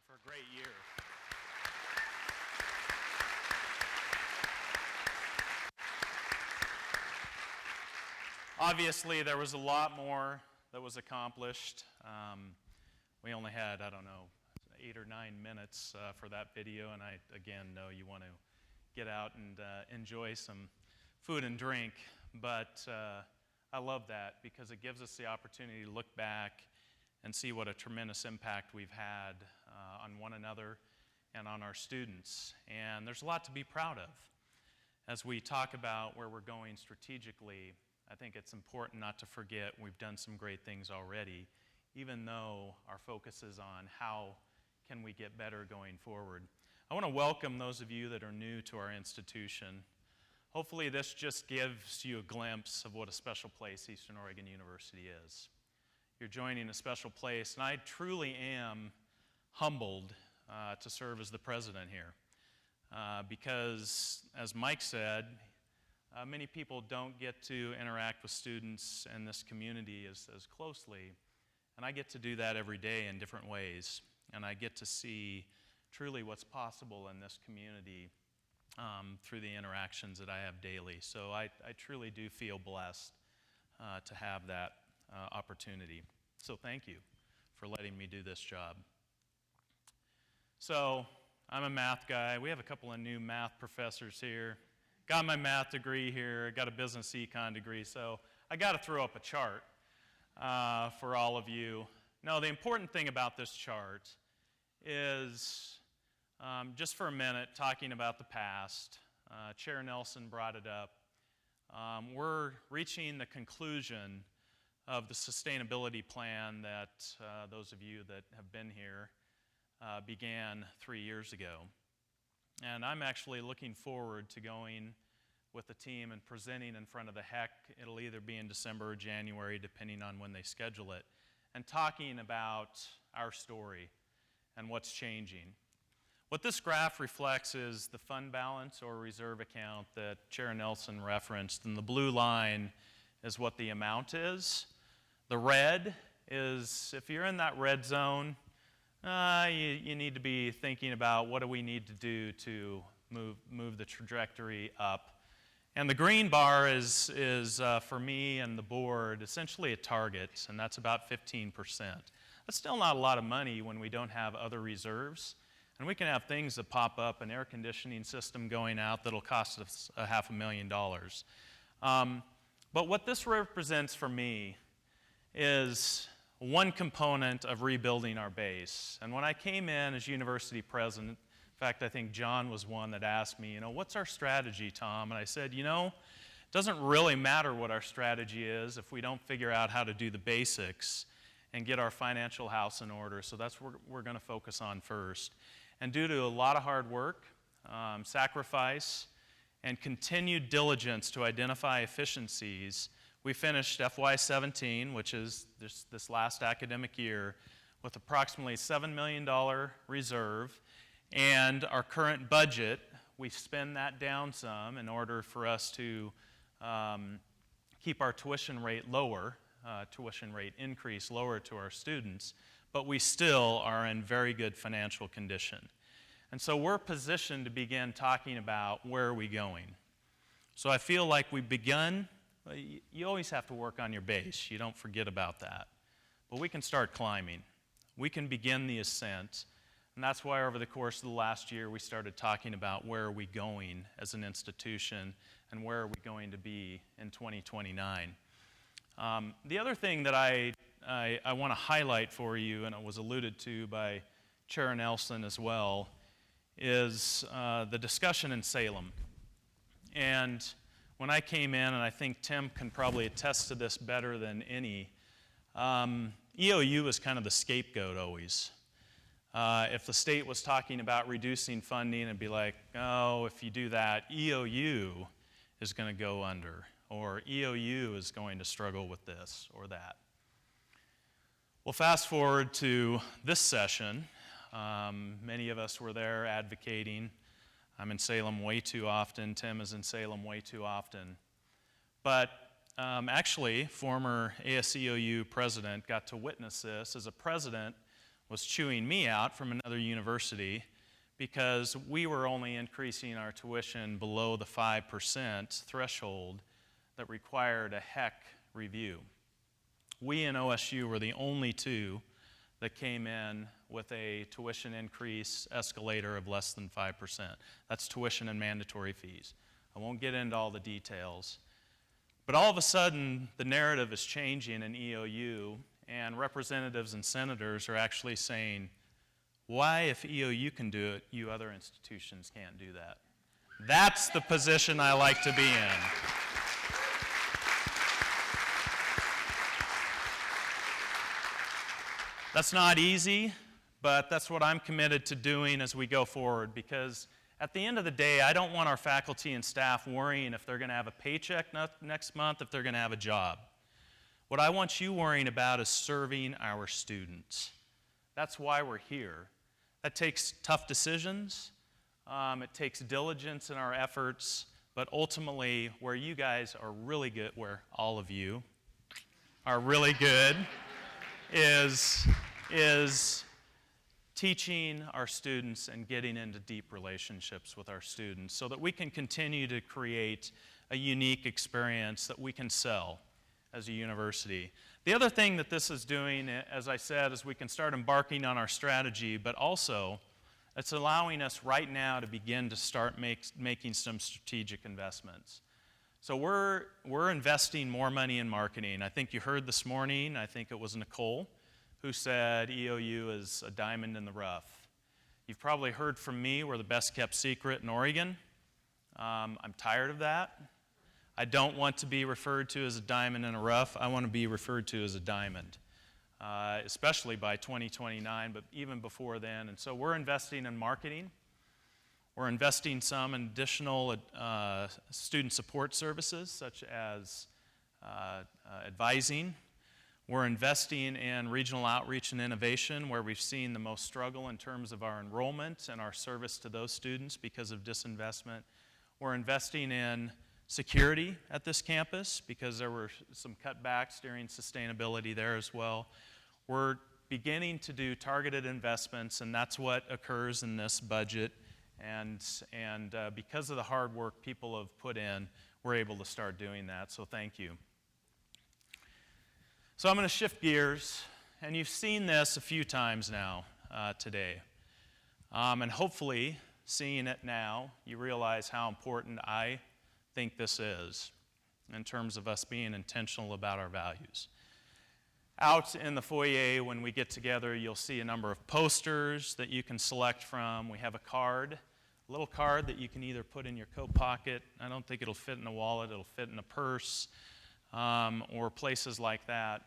for a great year. Obviously, there was a lot more that was accomplished. We only had, I don't know, 8 or 9 minutes for that video, and I, again, know you want to get out and enjoy some food and drink, but I love that because it gives us the opportunity to look back and see what a tremendous impact we've had on one another and on our students. And there's a lot to be proud of. As we talk about where we're going strategically, I think it's important not to forget we've done some great things already, even though our focus is on how can we get better going forward. I want to welcome those of you that are new to our institution. Hopefully this just gives you a glimpse of what a special place Eastern Oregon University is. You're joining a special place, and I truly am humbled to serve as the president here because, as Mike said, many people don't get to interact with students in this community as closely, and I get to do that every day in different ways, and I get to see truly what's possible in this community through the interactions that I have daily. So I truly do feel blessed to have that opportunity. So thank you for letting me do this job. So I'm a math guy. We have a couple of new math professors here. Got my math degree here, got a business econ degree, so I got to throw up a chart for all of you. No, the important thing about this chart is just for a minute talking about the past. Chair Nelson brought it up. We're reaching the conclusion of the sustainability plan that those of you that have been here began 3 years ago. And I'm actually looking forward to going with the team and presenting in front of the HEC. It'll either be in December or January, depending on when they schedule it, and talking about our story and what's changing. What this graph reflects is the fund balance or reserve account that Chair Nelson referenced, and the blue line is what the amount is. The red is, if you're in that red zone, you need to be thinking about what do we need to do to move the trajectory up. And the green bar is for me and the board, essentially a target, and that's about 15%. That's still not a lot of money when we don't have other reserves. And we can have things that pop up, an air conditioning system going out that'll cost us $500,000. But what this represents for me is one component of rebuilding our base. And when I came in as university president, in fact, I think John was one that asked me, what's our strategy, Tom? And I said, it doesn't really matter what our strategy is if we don't figure out how to do the basics and get our financial house in order. So that's what we're going to focus on first. And due to a lot of hard work, sacrifice, and continued diligence to identify efficiencies, we finished FY17, which is this last academic year, with approximately $7 million reserve. And our current budget, we spend that down some in order for us to keep our tuition rate lower, tuition rate increase lower to our students, but we still are in very good financial condition. And so we're positioned to begin talking about where are we going. So I feel like we've begun. You always have to work on your base. You don't forget about that. But we can start climbing. We can begin the ascent. And that's why over the course of the last year, we started talking about where are we going as an institution and where are we going to be in 2029. The other thing that I want to highlight for you, and it was alluded to by Chair Nelson as well, is the discussion in Salem. And when I came in, and I think Tim can probably attest to this better than any, EOU was kind of the scapegoat always. If the state was talking about reducing funding, it'd be like, oh, if you do that, EOU is going to go under, or EOU is going to struggle with this or that. Well, fast forward to this session. Many of us were there advocating. I'm in Salem way too often. Tim is in Salem way too often. But actually, former ASEOU president got to witness this as a president was chewing me out from another university because we were only increasing our tuition below the 5% threshold that required a HEC review. We in OSU were the only two that came in with a tuition increase escalator of less than 5%. That's tuition and mandatory fees. I won't get into all the details. But all of a sudden, the narrative is changing in EOU, and representatives and senators are actually saying, why, if EOU can do it, you other institutions can't do that? That's the position I like to be in. That's not easy, but that's what I'm committed to doing as we go forward, because at the end of the day, I don't want our faculty and staff worrying if they're going to have a paycheck next month, if they're going to have a job. What I want you worrying about is serving our students. That's why we're here. That takes tough decisions. It takes diligence in our efforts. But ultimately, where you guys are really good, where all of you are really good, is teaching our students and getting into deep relationships with our students so that we can continue to create a unique experience that we can sell as a university. The other thing that this is doing, as I said, is we can start embarking on our strategy, but also it's allowing us right now to begin to start making some strategic investments. So we're investing more money in marketing. I think you heard this morning, I think it was Nicole, who said EOU is a diamond in the rough. You've probably heard from me we're the best kept secret in Oregon. I'm tired of that. I don't want to be referred to as a diamond in a rough. I want to be referred to as a diamond, especially by 2029, but even before then. And so we're investing in marketing. We're investing some in additional student support services, such as advising. We're investing in regional outreach and innovation, where we've seen the most struggle in terms of our enrollment and our service to those students because of disinvestment. We're investing in security at this campus because there were some cutbacks during sustainability there as well. We're beginning to do targeted investments, and that's what occurs in this budget. And because of the hard work people have put in, we're able to start doing that, so thank you. So I'm going to shift gears, and you've seen this a few times now today. And hopefully, seeing it now, you realize how important I think this is in terms of us being intentional about our values. Out in the foyer, when we get together, you'll see a number of posters that you can select from. We have a card, a little card that you can either put in your coat pocket. I don't think it'll fit in a wallet. It'll fit in a purse. Or places like that.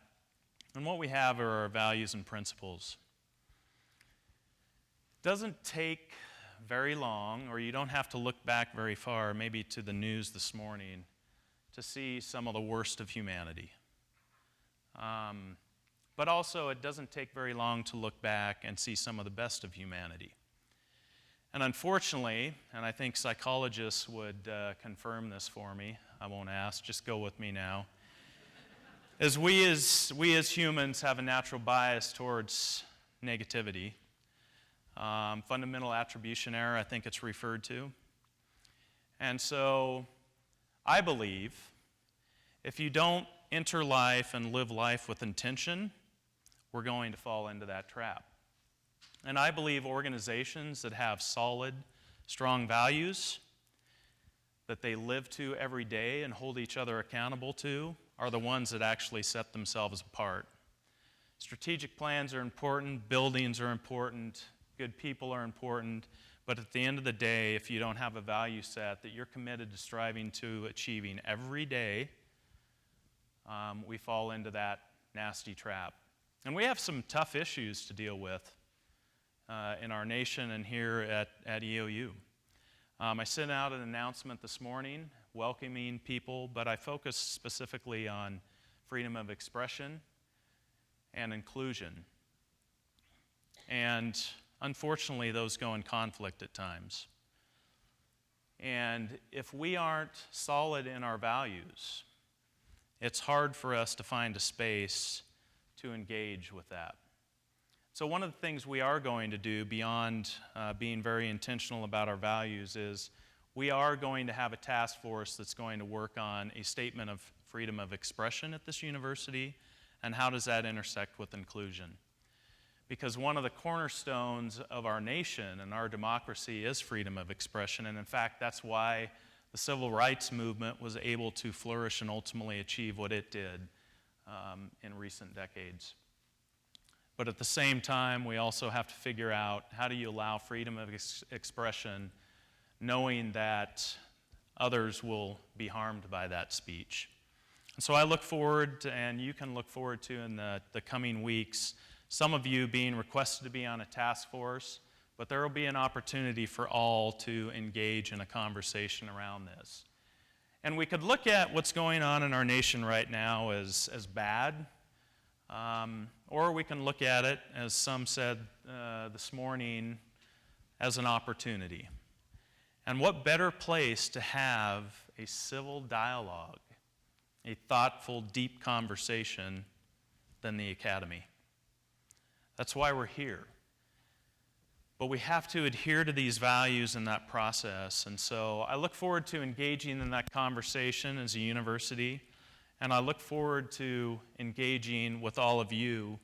And what we have are our values and principles. It doesn't take very long, or you don't have to look back very far, maybe to the news this morning, to see some of the worst of humanity. But also, it doesn't take very long to look back and see some of the best of humanity. And unfortunately, and I think psychologists would confirm this for me, I won't ask, just go with me now, is we as humans have a natural bias towards negativity. Fundamental attribution error, I think it's referred to. And so I believe if you don't enter life and live life with intention, we're going to fall into that trap. And I believe organizations that have solid, strong values that they live to every day and hold each other accountable to are the ones that actually set themselves apart. Strategic plans are important, buildings are important, good people are important, but at the end of the day, if you don't have a value set that you're committed to striving to achieving every day, we fall into that nasty trap. And we have some tough issues to deal with in our nation and here at EOU. I sent out an announcement this morning welcoming people, but I focused specifically on freedom of expression and inclusion. And unfortunately, those go in conflict at times. And if we aren't solid in our values, it's hard for us to find a space to engage with that. So one of the things we are going to do beyond being very intentional about our values is we are going to have a task force that's going to work on a statement of freedom of expression at this university, and how does that intersect with inclusion. Because one of the cornerstones of our nation and our democracy is freedom of expression, and in fact, that's why the civil rights movement was able to flourish and ultimately achieve what it did in recent decades. But at the same time, we also have to figure out how do you allow freedom of expression knowing that others will be harmed by that speech. And so I look forward to, and you can look forward to in the coming weeks, some of you being requested to be on a task force, but there will be an opportunity for all to engage in a conversation around this. And we could look at what's going on in our nation right now as bad, or we can look at it, as some said this morning, as an opportunity. And what better place to have a civil dialogue, a thoughtful, deep conversation than the academy? That's why we're here. But we have to adhere to these values in that process. And so I look forward to engaging in that conversation as a university. And I look forward to engaging with all of you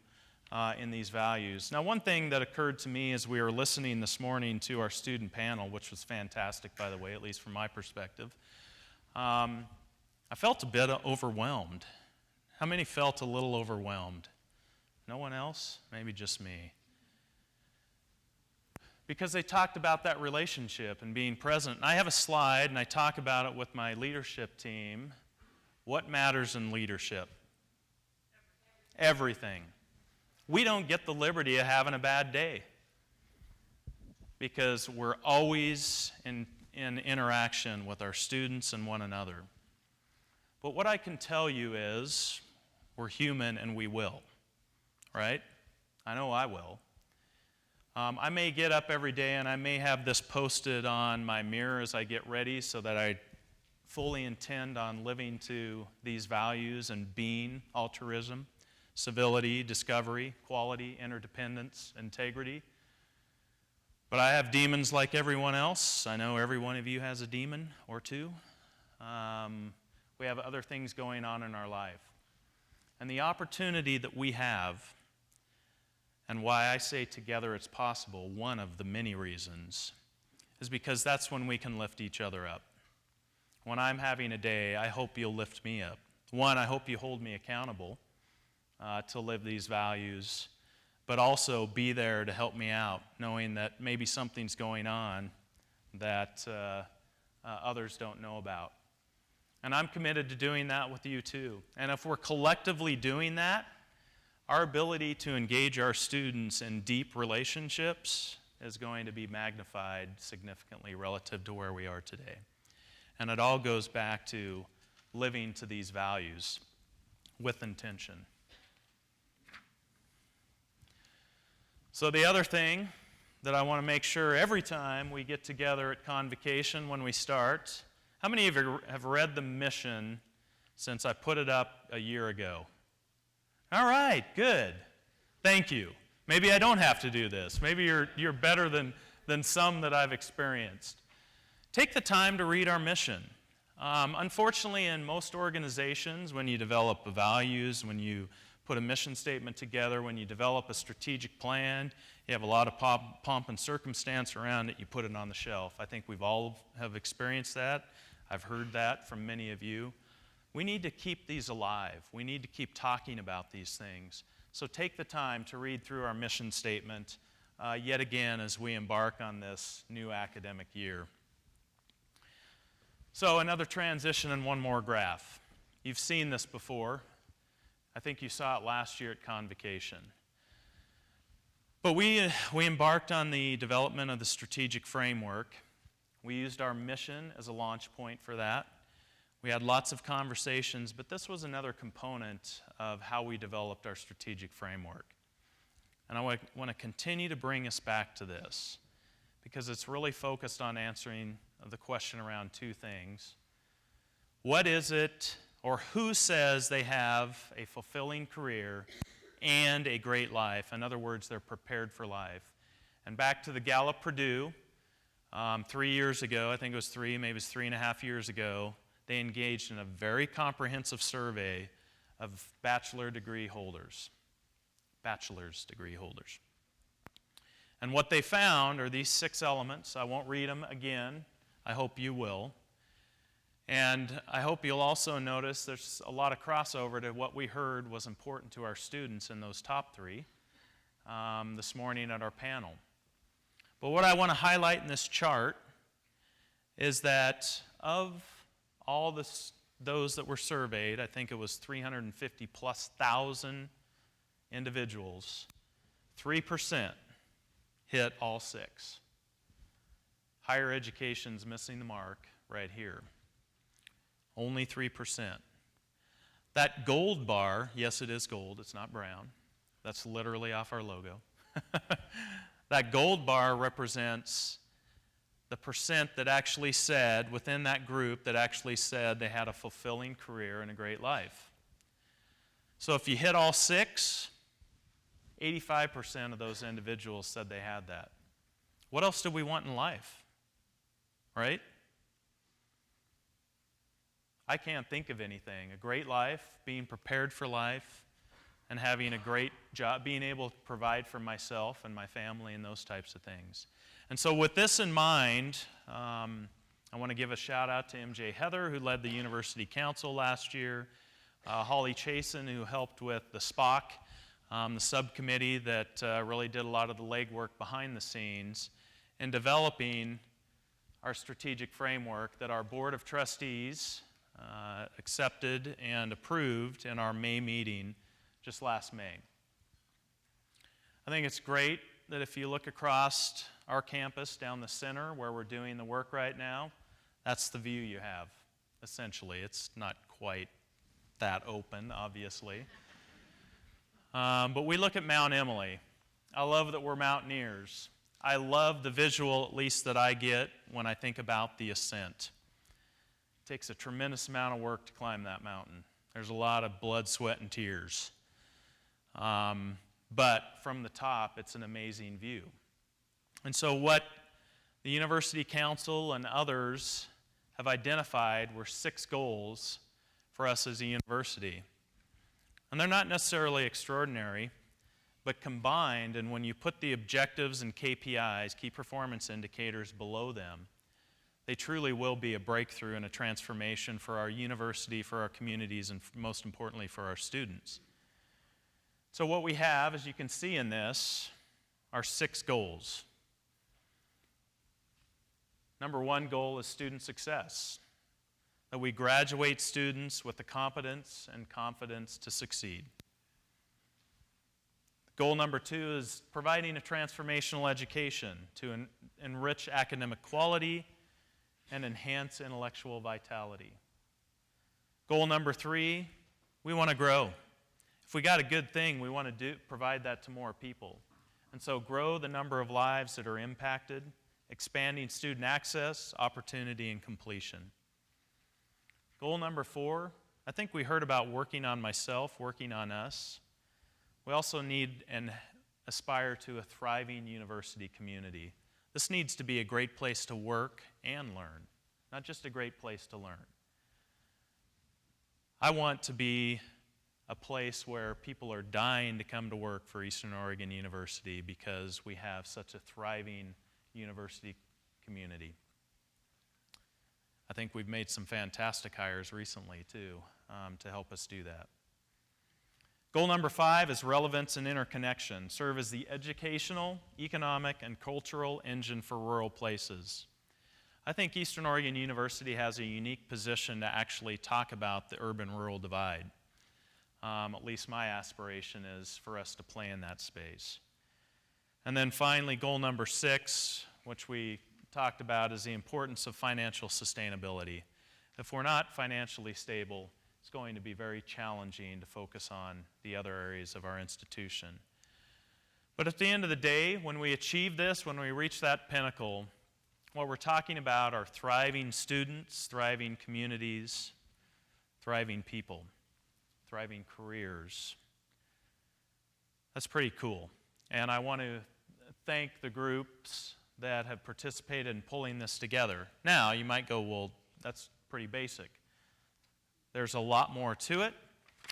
in these values. Now, one thing that occurred to me as we were listening this morning to our student panel, which was fantastic, by the way, at least from my perspective, I felt a bit overwhelmed. How many felt a little overwhelmed? No one else? Maybe just me. Because they talked about that relationship and being present. And I have a slide, and I talk about it with my leadership team. What matters in leadership? Everything. We don't get the liberty of having a bad day because we're always in interaction with our students and one another. But what I can tell you is we're human and we will, right? I know I will. I may get up every day and I may have this posted on my mirror as I get ready so that I fully intend on living to these values and being altruism, civility, discovery, quality, interdependence, integrity. But I have demons like everyone else. I know every one of you has a demon or two. We have other things going on in our life. And the opportunity that we have, and why I say together it's possible, one of the many reasons, is because that's when we can lift each other up. When I'm having a day, I hope you'll lift me up. One, I hope you hold me accountable to live these values, but also be there to help me out, knowing that maybe something's going on that others don't know about. And I'm committed to doing that with you too. And if we're collectively doing that, our ability to engage our students in deep relationships is going to be magnified significantly relative to where we are today. And it all goes back to living to these values with intention. So the other thing that I want to make sure every time we get together at Convocation when we start, how many of you have read the mission since I put it up a year ago? All right, good. Thank you. Maybe I don't have to do this. Maybe you're better than some that I've experienced. Take the time to read our mission. Unfortunately, in most organizations, when you develop the values, when you put a mission statement together, when you develop a strategic plan, you have a lot of pomp and circumstance around it, you put it on the shelf. I think we've all have experienced that. I've heard that from many of you. We need to keep these alive. We need to keep talking about these things. So take the time to read through our mission statement yet again as we embark on this new academic year. So another transition and one more graph. You've seen this before. I think you saw it last year at Convocation. But we embarked on the development of the strategic framework. We used our mission as a launch point for that. We had lots of conversations, but this was another component of how we developed our strategic framework. And I want to continue to bring us back to this because it's really focused on answering the question around two things. What is it, or who says they have a fulfilling career and a great life. In other words, they're prepared for life. And back to the Gallup Purdue, 3 years ago, I think it was maybe it was 3.5 years ago, they engaged in a very comprehensive survey of bachelor's degree holders. And what they found are these 6 elements. I won't read them again. I hope you will. And I hope you'll also notice there's a lot of crossover to what we heard was important to our students in those top 3 this morning at our panel. But what I want to highlight in this chart is that of all those that were surveyed, I think it was 350,000+ individuals, 3% hit all 6. Higher education's missing the mark right here. Only 3%. That gold bar, yes, it is gold, it's not brown. That's literally off our logo. That gold bar represents the percent that actually said, within that group, that actually said they had a fulfilling career and a great life. So if you hit all 6, 85% of those individuals said they had that. What else do we want in life? Right? I can't think of anything. A great life, being prepared for life, and having a great job, being able to provide for myself and my family and those types of things. And so with this in mind, I want to give a shout out to MJ Heather, who led the University Council last year, Holly Chasen, who helped with the SPOC, the subcommittee that really did a lot of the legwork behind the scenes in developing our strategic framework that our Board of Trustees accepted and approved in our May meeting just last May. I think it's great that if you look across our campus down the center where we're doing the work right now, that's the view you have, essentially. It's not quite that open, obviously. But we look at Mount Emily. I love that we're mountaineers. I love the visual, at least that I get, when I think about the ascent. It takes a tremendous amount of work to climb that mountain. There's a lot of blood, sweat, and tears. But from the top, it's an amazing view. And so what the University Council and others have identified were 6 goals for us as a university. And they're not necessarily extraordinary, but combined, and when you put the objectives and KPIs, key performance indicators, below them, they truly will be a breakthrough and a transformation for our university, for our communities, and most importantly, for our students. So what we have, as you can see in this, are 6 goals. Number 1 goal is student success, that we graduate students with the competence and confidence to succeed. Goal number 2 is providing a transformational education to enrich academic quality and enhance intellectual vitality. Goal number 3, we want to grow. If we got a good thing, we want to provide that to more people. And so grow the number of lives that are impacted, expanding student access, opportunity, and completion. Goal number 4, I think we heard about working on myself, working on us. We also need and aspire to a thriving university community. This needs to be a great place to work and learn, not just a great place to learn. I want to be a place where people are dying to come to work for Eastern Oregon University because we have such a thriving university community. I think we've made some fantastic hires recently, too, to help us do that. Goal number 5 is relevance and interconnection. Serve as the educational, economic, and cultural engine for rural places. I think Eastern Oregon University has a unique position to actually talk about the urban-rural divide. At least my aspiration is for us to play in that space. And then finally, goal number 6, which we talked about, is the importance of financial sustainability. If we're not financially stable, it's going to be very challenging to focus on the other areas of our institution. But at the end of the day, when we achieve this, when we reach that pinnacle, what we're talking about are thriving students, thriving communities, thriving people, thriving careers, That's pretty cool. And I want to thank the groups that have participated in pulling this together. Now, you might go, well, that's pretty basic. There's a lot more to it.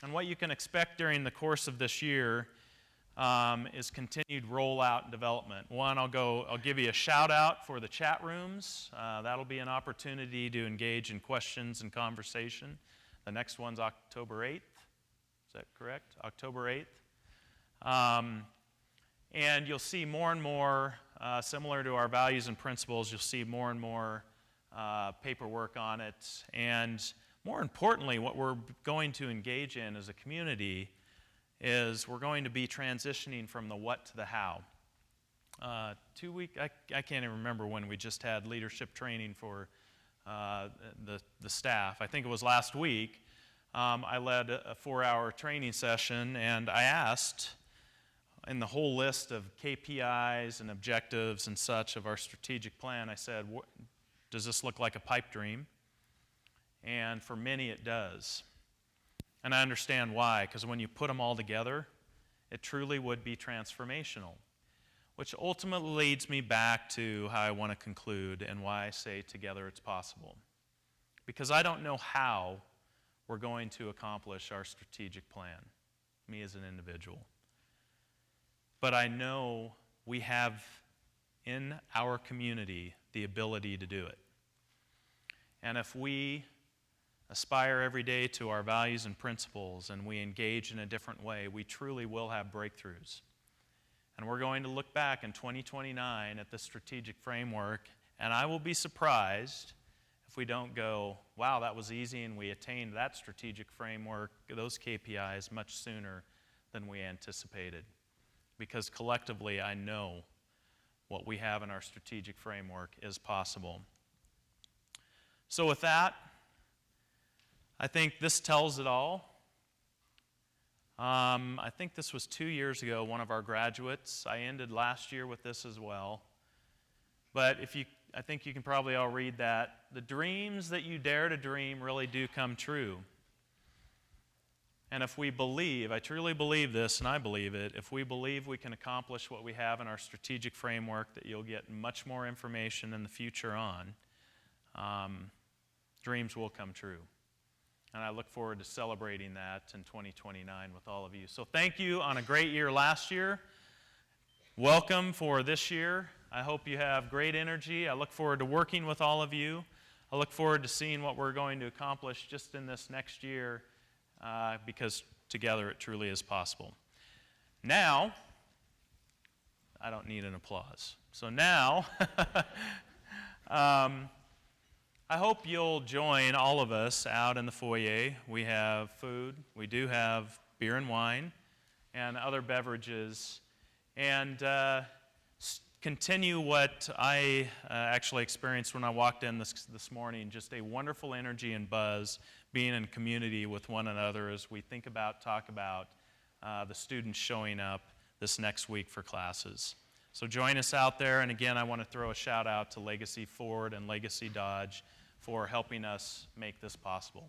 And what you can expect during the course of this year is continued rollout and development. One, I'll give you a shout out for the chat rooms. That'll be an opportunity to engage in questions and conversation. The next one's October 8th. Is that correct? October 8th. And you'll see more and more, similar to our values and principles, you'll see more and more paperwork on it. And more importantly, what we're going to engage in as a community is we're going to be transitioning from the what to the how. 2 weeks, I can't even remember when we just had leadership training for the staff. I think it was last week. I led a 4-hour training session, and I asked, in the whole list of KPIs and objectives and such of our strategic plan, I said, does this look like a pipe dream? And for many it does. And I understand why, because when you put them all together, it truly would be transformational. Which ultimately leads me back to how I want to conclude and why I say together it's possible. Because I don't know how we're going to accomplish our strategic plan, me as an individual. But I know we have in our community the ability to do it. And if we aspire every day to our values and principles and we engage in a different way, we truly will have breakthroughs. And we're going to look back in 2029 at the strategic framework, and I will be surprised if we don't go, wow, that was easy and we attained that strategic framework, those KPIs, much sooner than we anticipated. Because collectively, I know what we have in our strategic framework is possible. So with that, I think this tells it all. I think this was 2 years ago, one of our graduates. I ended last year with this as well. But I think you can probably all read that. The dreams that you dare to dream really do come true. And if we believe, I truly believe this, and I believe it, if we believe we can accomplish what we have in our strategic framework, that you'll get much more information in the future on, dreams will come true. And I look forward to celebrating that in 2029 with all of you. So thank you on a great year last year. Welcome for this year. I hope you have great energy. I look forward to working with all of you. I look forward to seeing what we're going to accomplish just in this next year, because together it truly is possible. Now, I don't need an applause. So now, I hope you'll join all of us out in the foyer. We have food. We do have beer and wine and other beverages. And continue what I actually experienced when I walked in this morning, just a wonderful energy and buzz, being in community with one another as we talk about the students showing up this next week for classes. So join us out there, and again, I want to throw a shout out to Legacy Ford and Legacy Dodge for helping us make this possible.